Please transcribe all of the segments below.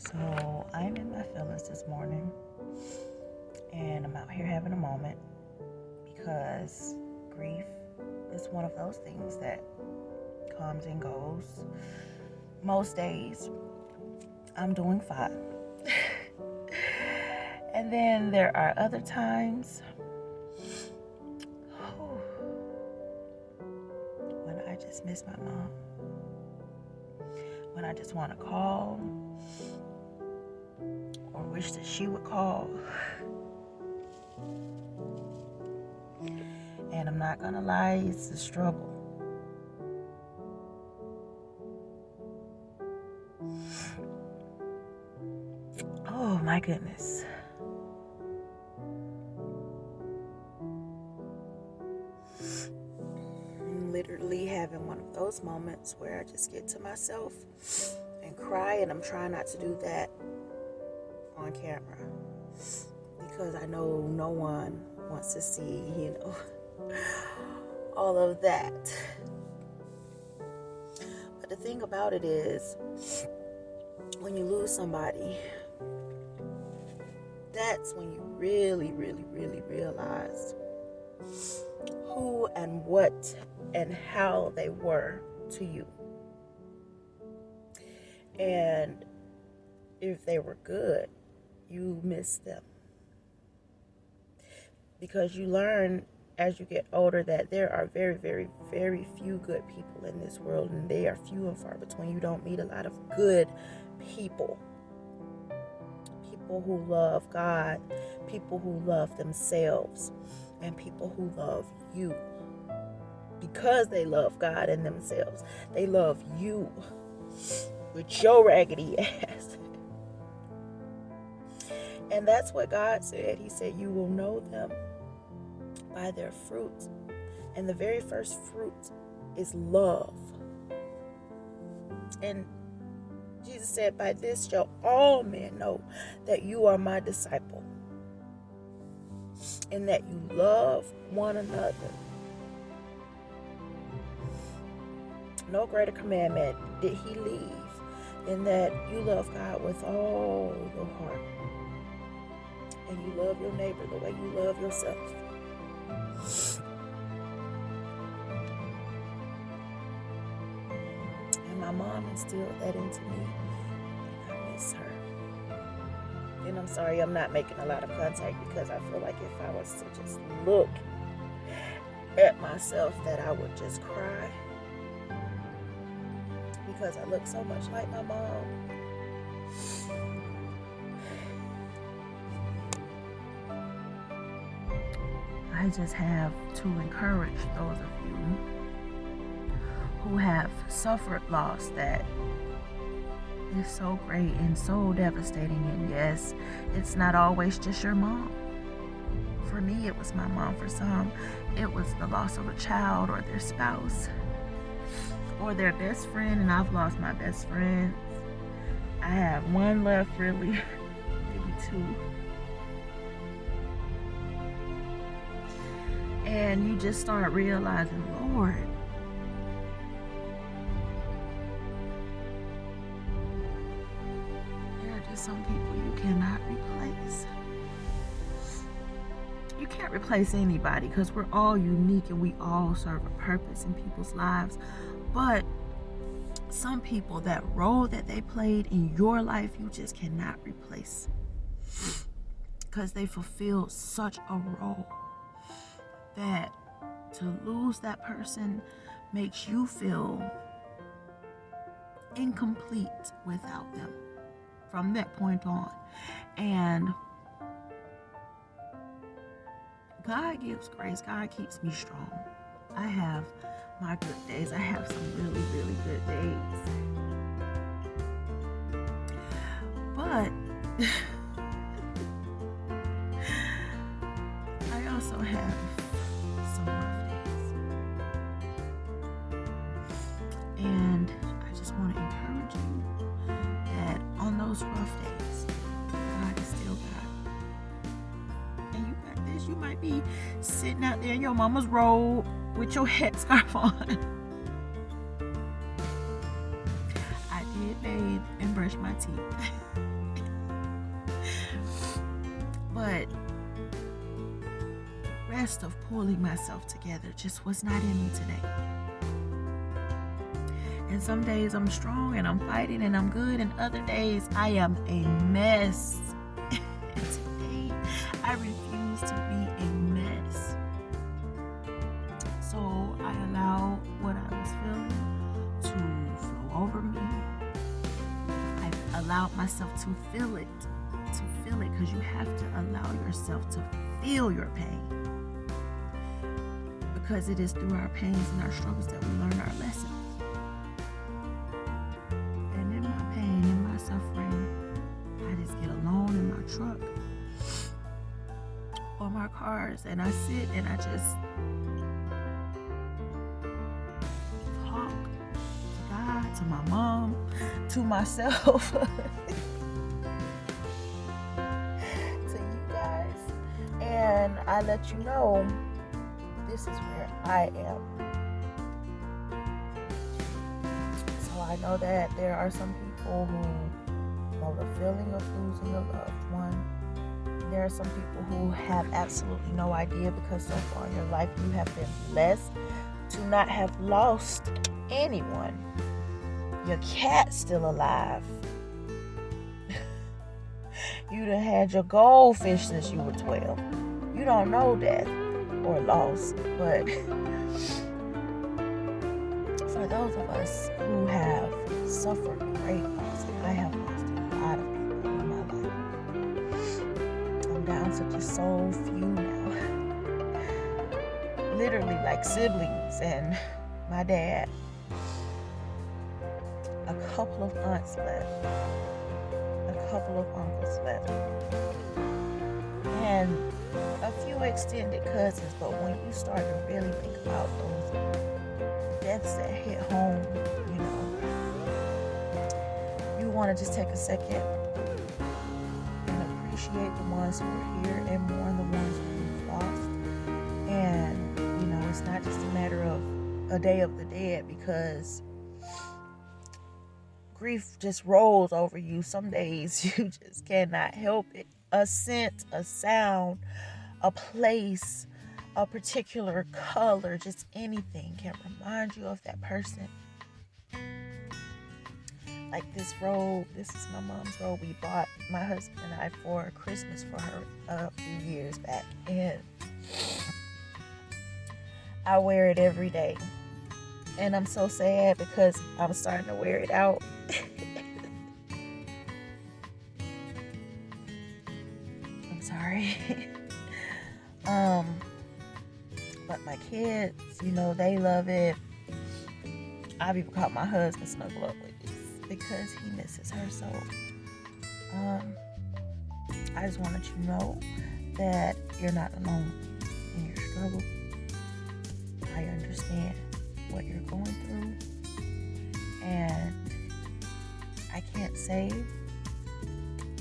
So I'm in my feelings this morning, and I'm out here having a moment because grief is one of those things that comes and goes. Most days I'm doing fine. And then there are other times when I just miss my mom, when I just want to call or wish that she would call. And I'm not gonna lie, it's a struggle. Oh my goodness. I'm literally having one of those moments where I just get to myself and cry, and I'm trying not to do that on camera because I know no one wants to see, all of that. But the thing about it is, when you lose somebody, that's when you really, really, really realize who and what and how they were to you. And if they were good, you miss them. Because you learn as you get older that there are very, very, very few good people in this world, and they are few and far between. You don't meet a lot of good people. People who love God, people who love themselves, and people who love you. Because they love God and themselves, they love you with your raggedy ass. And that's what God said. He said, you will know them by their fruits. And the very first fruit is love. And Jesus said, by this shall all men know that you are my disciple, and that you love one another. No greater commandment did he leave than that you love God with all your heart, and you love your neighbor the way you love yourself. And my mom instilled that into me, and I miss her. And I'm sorry I'm not making a lot of contact because I feel like if I was to just look at myself that I would just cry, because I look so much like my mom. I just have to encourage those of you who have suffered loss that is so great and so devastating. And yes, it's not always just your mom. For me, it was my mom. For some, it was the loss of a child or their spouse or their best friend, and I've lost my best friend. I have one left, really, maybe two. And you just start realizing, Lord, there are just some people you cannot replace. You can't replace anybody because we're all unique and we all serve a purpose in people's lives. But some people, that role that they played in your life, you just cannot replace, because they fulfilled such a role that to lose that person makes you feel incomplete without them from that point on. And God gives grace. God keeps me strong. I have my good days. I have some really, really good days. But I also have some rough days. And I just want to encourage you that on those rough days, God is still God. And you got this. You might be sitting out there in your mama's robe with your headscarf on. I did bathe and brush brush my teeth. But the rest of pulling myself together just was not in me today. And some days I'm strong and I'm fighting and I'm good, and other days I am a mess. And today I refuse to be a mess. So I allowed what I was feeling to flow over me. I allowed myself to feel it, because you have to allow yourself to feel your pain. Because it is through our pains and our struggles that we learn our lessons. And in my pain, in my suffering, I just get alone in my truck or my cars, and I sit and I just talk to God, to my mom, to myself, to you guys, and I let you know this is where I am. So I know that there are some people who know the feeling of losing a loved one. There are some people who have absolutely no idea, because so far in your life you have been blessed to not have lost anyone. Your cat's still alive. You done had your goldfish since you were 12. You don't know death or loss, but for those of us who have suffered great loss, and I have lost a lot of people in my life. I'm down to just so few now. Literally like siblings and my dad. A couple of aunts left. A couple of uncles left. And a few extended cousins, but when you start to really think about those deaths that hit home, you want to just take a second and appreciate the ones who are here and mourn the ones who we've lost. And, it's not just a matter of a day of the dead, because grief just rolls over you. Some days you just cannot help it. A scent, a sound, a place, a particular color, just anything can remind you of that person. Like this robe, this is my mom's robe we bought, my husband and I, for Christmas for her a few years back. And I wear it every day. And I'm so sad because I'm starting to wear it out. I'm sorry. But my kids, they love it. I've even caught my husband snuggle up with this because he misses her. So I just want to let you know that you're not alone in your struggle. I understand what you're going through, and I can't say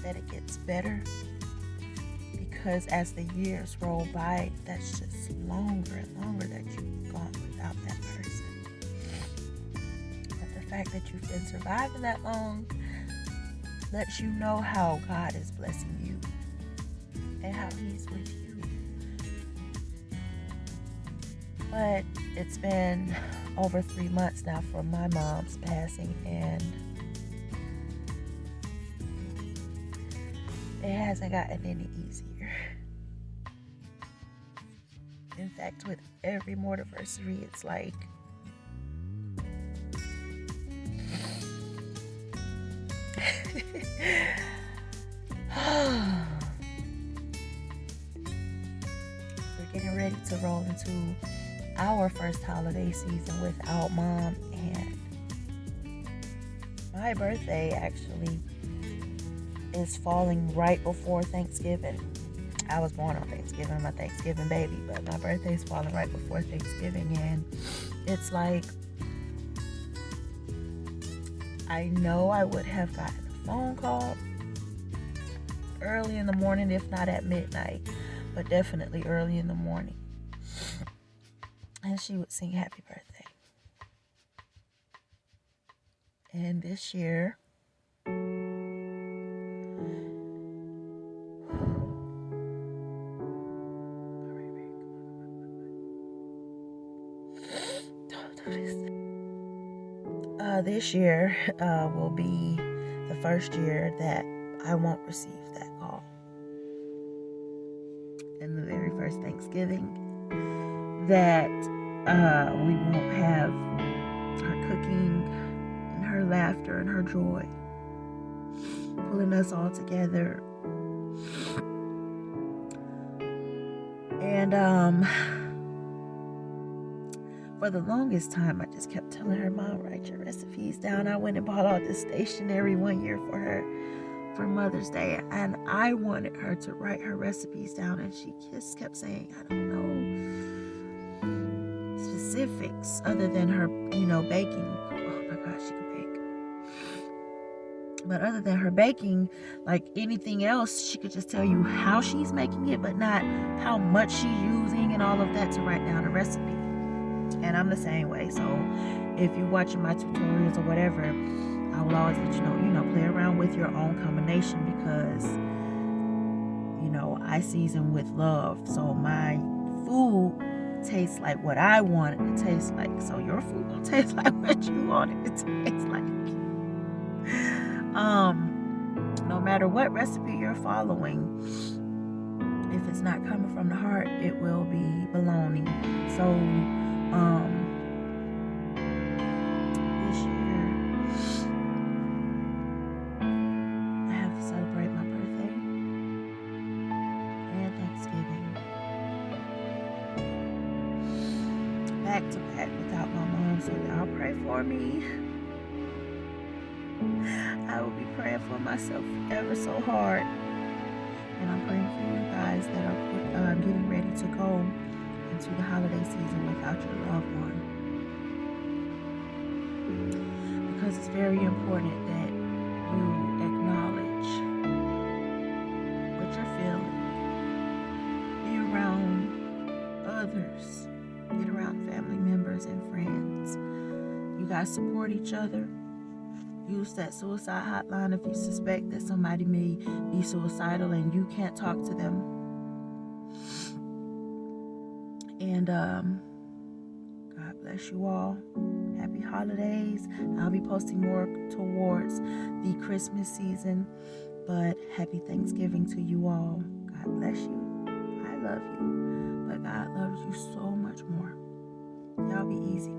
that it gets better, because as the years roll by, that's just longer and longer that you've gone without that person. But the fact that you've been surviving that long lets you know how God is blessing you and how He's with you. But it's been over 3 months now for my mom's passing, and it hasn't gotten any easier. In fact, with every mortiversary, it's like we're getting ready to roll into our first holiday season without Mom, and my birthday actually is falling right before Thanksgiving. I was born on Thanksgiving, I'm a Thanksgiving baby, but my birthday is falling right before Thanksgiving, and it's like, I know I would have gotten a phone call early in the morning, if not at midnight, but definitely early in the morning. And she would sing happy birthday. And this year, this year will be the first year that I won't receive that call. And the very first Thanksgiving that we won't have her cooking and her laughter and her joy pulling us all together. And for the longest time, I just kept telling her, Mom, write your recipes down. I went and bought all this stationery one year for her for Mother's Day, and I wanted her to write her recipes down, and she just kept saying, I don't know specifics other than her, baking. Oh my gosh, she could bake. But other than her baking, like anything else, she could just tell you how she's making it, but not how much she's using and all of that to write down a recipe. And I'm the same way. So if you're watching my tutorials or whatever, I will always let you know, play around with your own combination, because, I season with love. So my food tastes like what I want it to taste like. So your food will taste like what you want it to taste like. No matter what recipe you're following, if it's not coming from the heart, it will be baloney. So, this year, I have to celebrate my birthday and Thanksgiving back to back without my mom. So y'all pray for me. I will be praying for myself ever so hard. And I'm praying for you guys that are getting ready to go into the holiday season without your loved one. Because it's very important that you acknowledge what you're feeling. Be around others. Get around family members and friends. You guys support each other. Use that suicide hotline if you suspect that somebody may be suicidal and you can't talk to them. And God bless you all. Happy holidays. I'll be posting more towards the Christmas season, but happy Thanksgiving to you all. God bless you. I love you, but God loves you so much more. Y'all be easy.